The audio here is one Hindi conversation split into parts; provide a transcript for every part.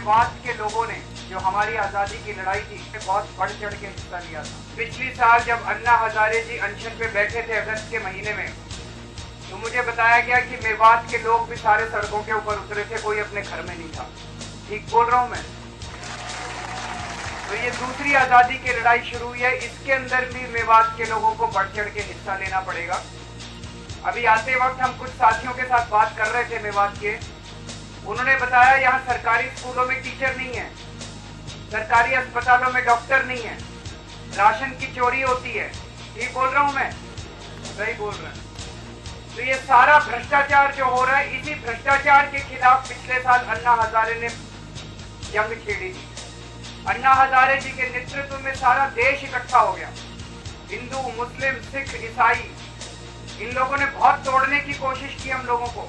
मेवात के लोगों ने जो हमारी आज़ादी की लड़ाई थी बहुत बढ़ चढ़ के हिस्सा लिया था। पिछली साल जब अन्ना हजारे जी अनशन पे बैठे थे अगस्त के महीने में, तो मुझे बताया गया कि मेवात के लोग भी सारे सड़कों के ऊपर उतरे थे, कोई अपने घर में नहीं था। ठीक बोल रहा हूँ मैं? तो ये दूसरी आज़ादी की लड़ाई शुरू हुई है, इसके अंदर भी मेवात के लोगों को बढ़ चढ़ के हिस्सा लेना पड़ेगा। अभी आते वक्त हम कुछ साथियों के साथ बात कर रहे थे मेवात के, उन्होंने बताया यहाँ सरकारी स्कूलों में टीचर नहीं है, सरकारी अस्पतालों में डॉक्टर नहीं है, राशन की चोरी होती है। ठीक बोल रहा हूँ मैं? सही बोल रहा है। तो ये सारा भ्रष्टाचार जो हो रहा है, इसी भ्रष्टाचार के खिलाफ पिछले साल अन्ना हजारे ने जंग छेड़ी थी। अन्ना हजारे जी के नेतृत्व में सारा देश इकट्ठा हो गया। हिंदू, मुस्लिम, सिख, ईसाई, इन लोगों ने बहुत तोड़ने की कोशिश की, हम लोगों को,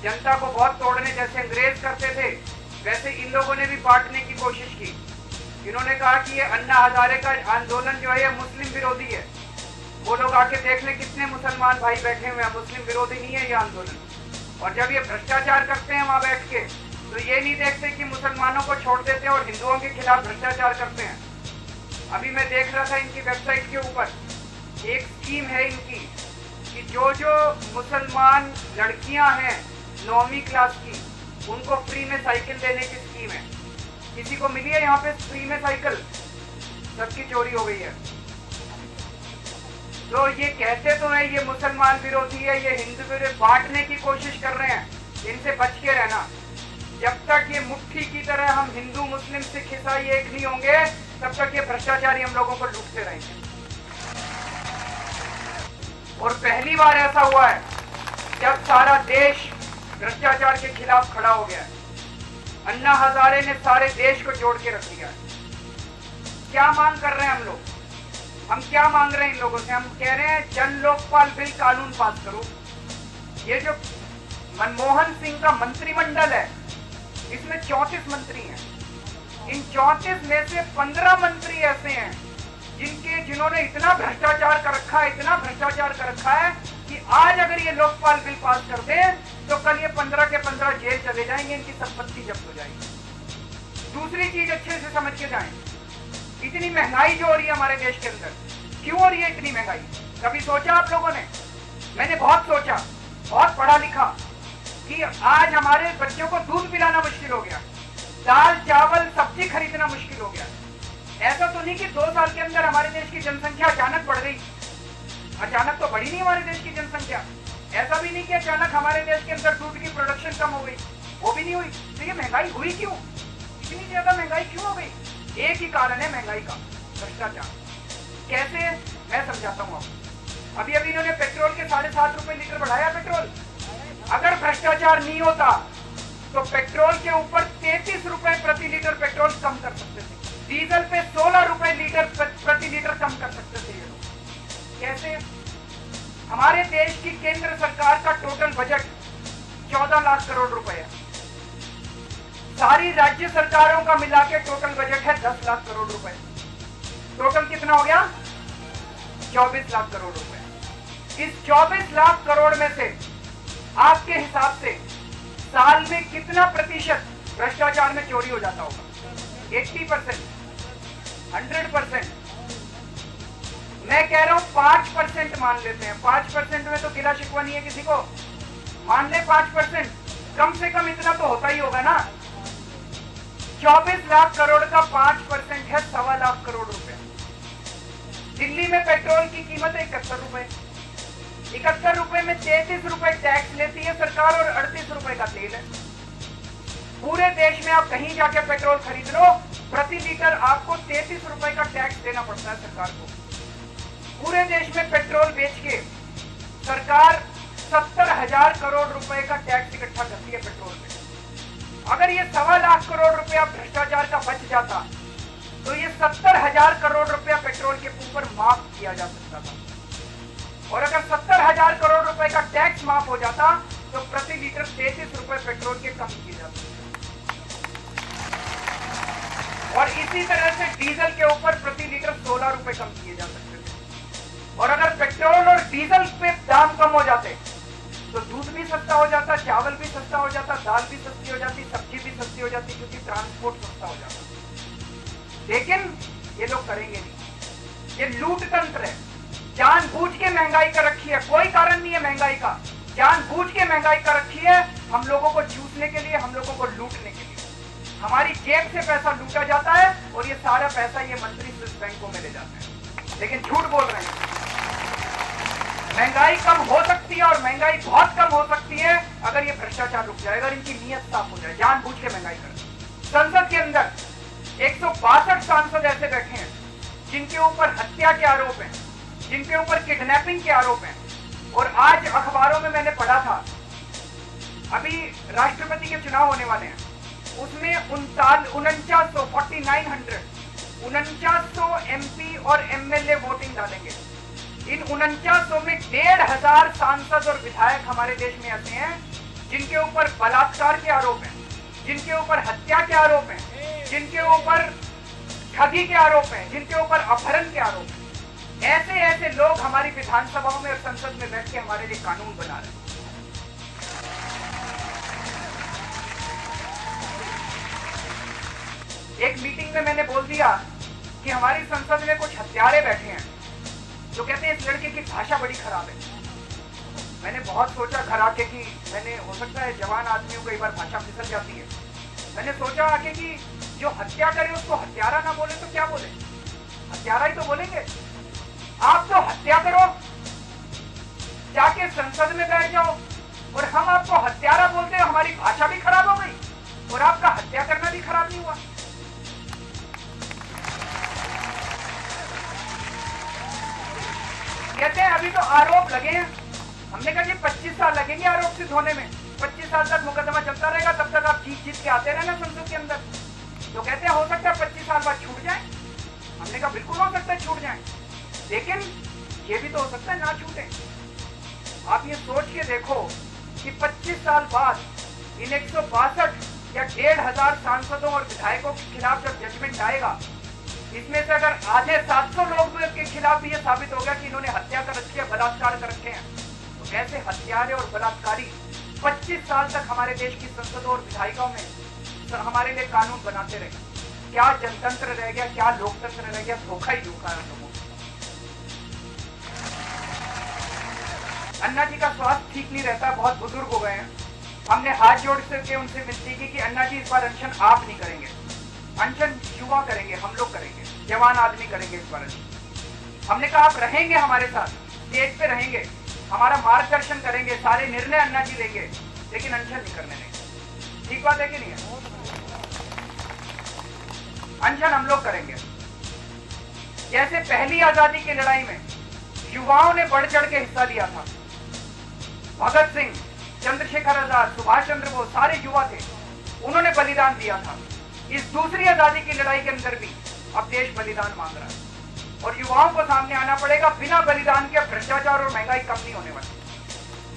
जनता को बहुत तोड़ने, जैसे अंग्रेज करते थे वैसे इन लोगों ने भी बांटने की कोशिश की। इन्होंने कहा कि ये अन्ना हजारे का आंदोलन जो है ये मुस्लिम विरोधी है। वो लोग आके देख ले कितने मुसलमान भाई बैठे हुए हैं, मुस्लिम विरोधी नहीं है ये आंदोलन। और जब ये भ्रष्टाचार करते हैं वहां बैठ के, तो ये नहीं देखते कि मुसलमानों को छोड़ देते हैं और हिंदुओं के खिलाफ भ्रष्टाचार करते हैं। अभी मैं देख रहा था इनकी वेबसाइट के ऊपर एक स्कीम है इनकी कि जो मुसलमान लड़कियां हैं 9वीं क्लास की, उनको फ्री में साइकिल देने की स्कीम है। किसी को मिली है यहाँ पे फ्री में साइकिल? सबकी चोरी हो गई है। तो ये कहते तो है ये मुसलमान विरोधी है, ये हिंदू विरोधी, बांटने की कोशिश कर रहे हैं। इनसे बच के रहना। जब तक ये मुट्ठी की तरह हम हिंदू, मुस्लिम, सिख, ईसाई एक नहीं होंगे, तब तक ये भ्रष्टाचारी हम लोगों को लूटते रहेंगे। और पहली बार ऐसा हुआ है जब सारा देश भ्रष्टाचार के खिलाफ खड़ा हो गया है। अन्ना हजारे ने सारे देश को जोड़ के रख दिया है। क्या मांग कर रहे हैं हम लोग? हम क्या मांग रहे हैं इन लोगों से? हम कह रहे हैं जन लोकपाल बिल कानून पास करो। ये जो मनमोहन सिंह का मंत्रिमंडल है, इसमें 34 मंत्री हैं। इन 34 में से 15 मंत्री ऐसे हैं जिन्होंने इतना भ्रष्टाचार कर रखा है, इतना भ्रष्टाचार कर रखा है कि आज अगर ये लोकपाल बिल पास कर दें तो कल ये 15 के 15 जेल चले जाएंगे, इनकी संपत्ति जब्त हो जाएगी। दूसरी चीज अच्छे से समझ के जाएं, इतनी महंगाई जो हो रही है हमारे देश के अंदर, क्यों हो रही है इतनी महंगाई? कभी सोचा आप लोगों ने? मैंने बहुत सोचा, बहुत पढ़ा लिखा कि आज हमारे बच्चों को दूध पिलाना मुश्किल हो गया, दाल चावल सब्जी खरीदना मुश्किल हो गया। ऐसा तो नहीं कि 2 साल के अंदर हमारे देश की जनसंख्या अचानक बढ़ गई। अचानक तो बढ़ी नहीं हमारे देश की जनसंख्या। ऐसा भी नहीं कि अचानक हमारे देश के अंदर दूध की प्रोडक्शन कम हो गई, वो भी नहीं हुई। तो ये महंगाई हुई क्यों? इतनी ज्यादा महंगाई क्यों हो गई? एक ही कारण है महंगाई का, भ्रष्टाचार। कैसे? मैं समझाता हूँ आपको। अभी इन्होंने पेट्रोल के 7.5 रुपए लीटर बढ़ाया पेट्रोल। अगर भ्रष्टाचार नहीं होता तो पेट्रोल के ऊपर 33 रुपए प्रति लीटर पेट्रोल कम कर सकते थे, डीजल पे 16 रुपए लीटर प्रति लीटर कम कर सकते थे ये लोग। कैसे? हमारे देश की केंद्र सरकार का टोटल बजट 14 लाख करोड़ रुपए है। सारी राज्य सरकारों का मिला के टोटल बजट है 10 लाख करोड़ रुपए। टोटल कितना हो गया? 24 लाख करोड़ रुपए। इस 24 लाख करोड़ में से आपके हिसाब से साल में कितना प्रतिशत भ्रष्टाचार में चोरी हो जाता होगा? 80%, 100%? मैं कह रहा हूं 5% मान लेते हैं। 5% में तो गिला शिकवा नहीं है किसी को, मान ले 5%, कम से कम इतना तो होता ही होगा ना। 24 लाख करोड़ का 5% है 1.25 लाख करोड़ रुपए। दिल्ली में पेट्रोल की कीमत है 71 रुपए। 71 रुपए में 33 रुपए टैक्स लेती है सरकार और 38 रुपए का तेल है। पूरे देश में आप कहीं जाके पेट्रोल खरीद लो, प्रति लीटर आपको 33 रुपए का टैक्स देना पड़ता है सरकार को। पूरे देश में पेट्रोल बेच के सरकार 70,000 करोड़ रुपए का टैक्स इकट्ठा करती है पेट्रोल पे। अगर ये 1.25 लाख करोड़ रुपया भ्रष्टाचार का बच जाता तो ये 70,000 करोड़ रुपया पेट्रोल के ऊपर माफ किया जा सकता था। और अगर 70,000 करोड़ रुपए का टैक्स माफ हो जाता तो प्रति लीटर 33 रुपए पेट्रोल के कम किए जाते। और इसी तरह से डीजल के ऊपर प्रति लीटर 16 रुपए कम किए जा सकते थे। और अगर पेट्रोल और डीजल पे दाम कम हो जाते तो दूध भी सस्ता हो जाता, चावल भी सस्ता हो जाता, दाल भी सस्ती हो जाती, सब्जी भी सस्ती हो जाती, क्योंकि ट्रांसपोर्ट सस्ता हो जाता। लेकिन ये लोग करेंगे नहीं। ये लूट तंत्र है, जानबूझ के महंगाई कर रखी है, कोई कारण नहीं है महंगाई का, जानबूझ के महंगाई कर रखी है हम लोगों को चूसने के लिए, हम लोगों को लूटने के लिए। हमारी जेब से पैसा लूटा जाता है और ये सारा पैसा ये मंत्री स्विस बैंकों में ले जाते हैं, लेकिन झूठ बोल रहे हैं। महंगाई कम हो सकती है और महंगाई बहुत कम हो सकती है अगर ये भ्रष्टाचार रुक जाए, अगर इनकी नीयत साफ हो जाए, जानबूझ के महंगाई कर। संसद के अंदर 162 सांसद ऐसे बैठे हैं जिनके ऊपर हत्या के आरोप हैं, जिनके ऊपर किडनैपिंग के आरोप हैं। और आज अखबारों में मैंने पढ़ा था, अभी राष्ट्रपति के चुनाव होने वाले हैं, उसमें 4900 एमपी और एमएलए वोटिंग डालेंगे। इन 4900 में 1500 सांसद और विधायक हमारे देश में ऐसे हैं जिनके ऊपर बलात्कार के आरोप हैं, जिनके ऊपर हत्या के आरोप हैं, जिनके ऊपर ठगी के आरोप हैं, जिनके ऊपर अपहरण के आरोप हैं। ऐसे ऐसे लोग हमारी विधानसभाओं में और संसद में बैठ के हमारे लिए कानून बना रहे हैं। एक मीटिंग में मैंने बोल दिया कि हमारी संसद में कुछ हत्यारे बैठे हैं जो कहते हैं इस लड़के की भाषा बड़ी खराब है। मैंने बहुत सोचा घर आके कि मैंने, हो सकता है जवान आदमियों को कई बार भाषा फिसल जाती है, मैंने सोचा आके कि जो हत्या करे उसको हत्यारा ना बोले तो क्या बोले, हत्यारा ही तो बोलेंगे। आप तो हत्या करो, जाके संसद में बैठ जाओ, और हम आपको हत्यारा बोलते हैं, हमारी भाषा भी खराब हो गई और आपका हत्या करना भी खराब नहीं हुआ। कहते हैं अभी तो आरोप लगे हैं। हमने कहा जी 25 साल लगेंगे आरोप सिद्ध होने में, 25 साल तक मुकदमा चलता रहेगा, तब तक आप जीत जीत के आते रहना संसद के अंदर। तो कहते हैं हो सकता है 25 साल बाद छूट जाए। हमने कहा बिल्कुल हो सकता है छूट जाए, लेकिन ये भी तो हो सकता है ना छूटे। आप ये सोच के देखो कि 25 साल बाद इन 162 या 1500 सांसदों और विधायकों के खिलाफ जब जजमेंट आएगा, इसमें से अगर आधे 700 लोग के खिलाफ भी ये साबित हो गया कि इन्होंने हत्या कर रखी है, बलात्कार कर रखे हैं, तो ऐसे हत्यारे और बलात्कारी 25 साल तक हमारे देश की संसदों और विधायिकाओं में हमारे लिए कानून बनाते रहे। क्या जनतंत्र रह गया, क्या लोकतंत्र रह गया, धोखा ही धोखा है हम लोगों को। अन्ना जी का स्वास्थ्य ठीक नहीं रहता, बहुत बुजुर्ग हो गए हैं। हमने हाथ जोड़ के उनसे विनती की कि अन्ना जी इस बार अनशन आप नहीं करेंगे, अनशन युवा करेंगे, हम लोग करेंगे, जवान आदमी करेंगे इस बार अनशन। हमने कहा आप रहेंगे हमारे साथ, स्टेज पे रहेंगे, हमारा मार्गदर्शन करेंगे, सारे निर्णय अन्ना जी लेंगे, लेकिन अनशन नहीं करने देंगे। ठीक बात है कि नहीं है? अनशन हम लोग करेंगे। जैसे पहली आजादी की लड़ाई में युवाओं ने बढ़ चढ़ के हिस्सा लिया था, भगत सिंह, चंद्रशेखर आजाद, सुभाष चंद्र बोस, सारे युवा थे, उन्होंने बलिदान दिया था। इस दूसरी आजादी की लड़ाई के अंदर भी अब देश बलिदान मांग रहा है और युवाओं को सामने आना पड़ेगा। बिना बलिदान के भ्रष्टाचार और महंगाई कम नहीं होने वाली।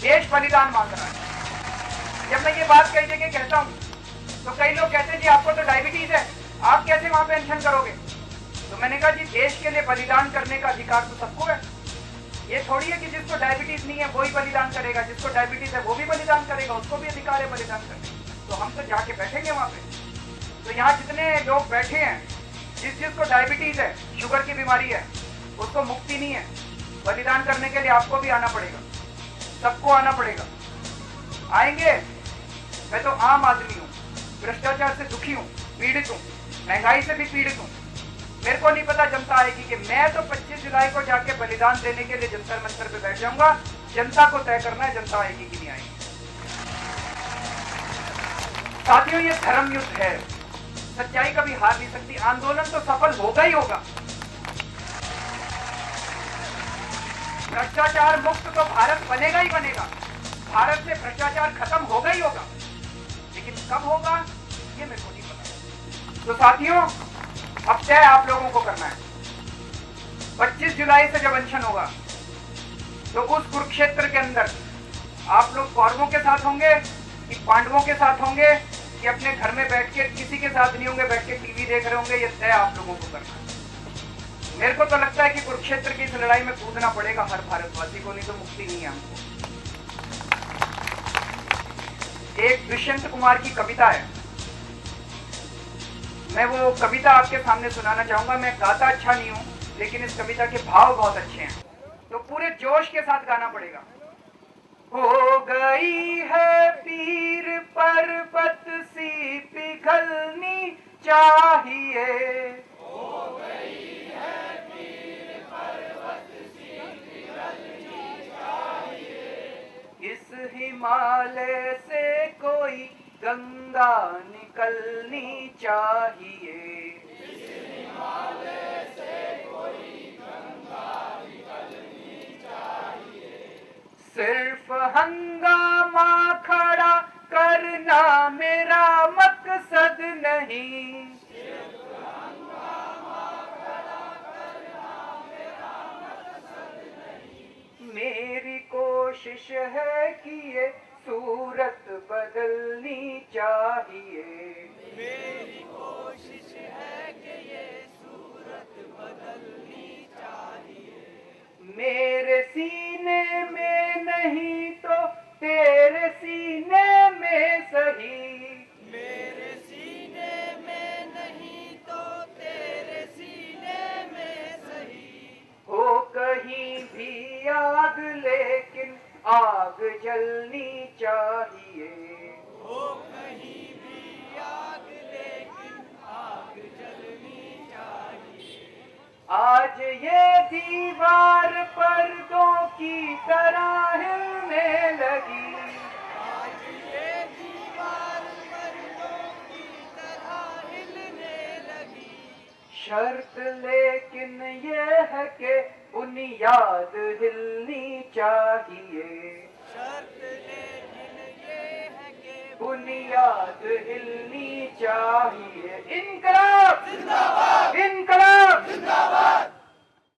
देश बलिदान मांग रहा है। जब मैं ये बात कई जगह कहता हूँ तो कई लोग कहते हैं जी आपको तो डायबिटीज है, आप कैसे वहां पे अनशन करोगे? तो मैंने कहा जी देश के लिए बलिदान करने का अधिकार तो सबको है। ये थोड़ी है कि जिसको डायबिटीज नहीं है वही बलिदान करेगा, जिसको डायबिटीज है वो भी बलिदान करेगा, उसको भी अधिकार है बलिदान करने। तो हम तो जाके बैठेंगे वहां पे। तो यहाँ जितने लोग बैठे हैं, जिसको डायबिटीज है, शुगर की बीमारी है, उसको मुक्ति नहीं है, बलिदान करने के लिए आपको भी आना पड़ेगा, सबको आना पड़ेगा। आएंगे? मैं तो आम आदमी हूँ, भ्रष्टाचार से दुखी हूँ, पीड़ित हूँ, महंगाई से भी पीड़ित हूँ। मेरे को नहीं पता जनता आएगी कि मैं तो 25 जुलाई को जाके बलिदान देने के लिए जंतर मंतर पे बैठ जाऊंगा। जनता को तय करना है जनता आएगी कि नहीं आएगी। साथियों ये धर्म युद्ध है, सच्चाई कभी हार नहीं सकती। आंदोलन तो सफल होगा ही होगा। भ्रष्टाचार मुक्त तो भारत बनेगा ही बनेगा, भारत से भ्रष्टाचार खत्म होगा ही होगा, लेकिन कब होगा ये मेरे को नहीं पता। तो साथियों अब तय आप लोगों को करना है। 25 जुलाई से जब अनशन होगा तो उस कुरुक्षेत्र के अंदर आप लोग कौरवों के साथ होंगे कि पांडवों के साथ होंगे कि अपने घर में बैठ के किसी के साथ नहीं होंगे, बैठ के टीवी देख रहे होंगे, ये तय आप लोगों को करना है। मेरे को तो लगता है कि कुरुक्षेत्र की इस लड़ाई में कूदना पड़ेगा हर भारतवासी को, नहीं तो मुक्ति नहीं है हमको। एक दुष्यंत कुमार की कविता है, मैं वो कविता आपके सामने सुनाना चाहूंगा। मैं गाता अच्छा नहीं हूं, लेकिन इस कविता के भाव बहुत अच्छे हैं, तो पूरे जोश के साथ गाना पड़ेगा। हो गई है पीर पर्वत सी पिघलनी चाहिए, हो गई है पीर पर्वत सी पिघलनी चाहिए, इस हिमालय से कोई गंगा निकलनी चाहिए, इस हिमालय से कोई गंगा निकलनी चाहिए, सिर्फ हंगामा खड़ा करना मेरा मकसद नहीं, सिर्फ हंगामा खड़ा करना मेरा मकसद नहीं, मेरी कोशिश है कि ये सूरत बदलनी चाहिए, मेरी कोशिश है कि ये सूरत बदलनी चाहिए, मेरे सीने में नहीं तो तेरे सीने में सही, मेरे सीने में नहीं तो तेरे सीने में सही, हो कहीं भी आग लेकिन आग जलनी चाहिए, हो कहीं भी आग लेकिन आग जलनी चाहिए, आज ये दीवार पर्दों की तरह हिलने लगी, आज ये दीवार पर्दों की तरह हिलने लगी, शर्त लेकिन ये है कि बुनियाद हिलनी चाहिए, शर्त लेकिन ये है कि बुनियाद हिलनी चाहिए। इनकलाब जिंदाबाद, इनकलाब जिंदाबाद।